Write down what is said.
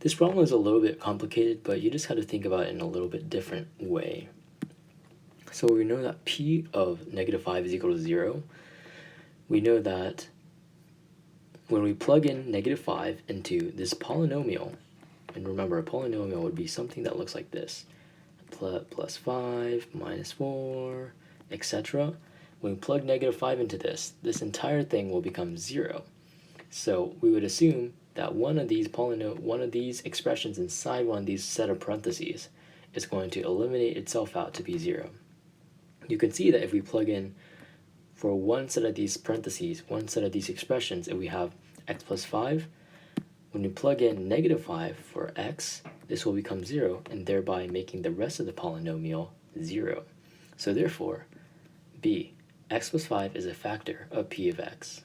This problem is a little bit complicated, but you just have to think about it in a little bit different way. So we know that p of negative 5 is equal to 0. We know that when we plug in negative 5 into this polynomial, and remember a polynomial would be something that looks like this, plus 5, minus 4, etc. When we plug negative 5 into this entire thing will become 0. So we would assume that one of these expressions inside one of these set of parentheses is going to eliminate itself out to be 0. You can see that if we plug in for one set of these parentheses, one set of these expressions, and we have x plus 5, when we plug in negative 5 for x, this will become 0, and thereby making the rest of the polynomial 0. So therefore, b, x plus 5 is a factor of p of x.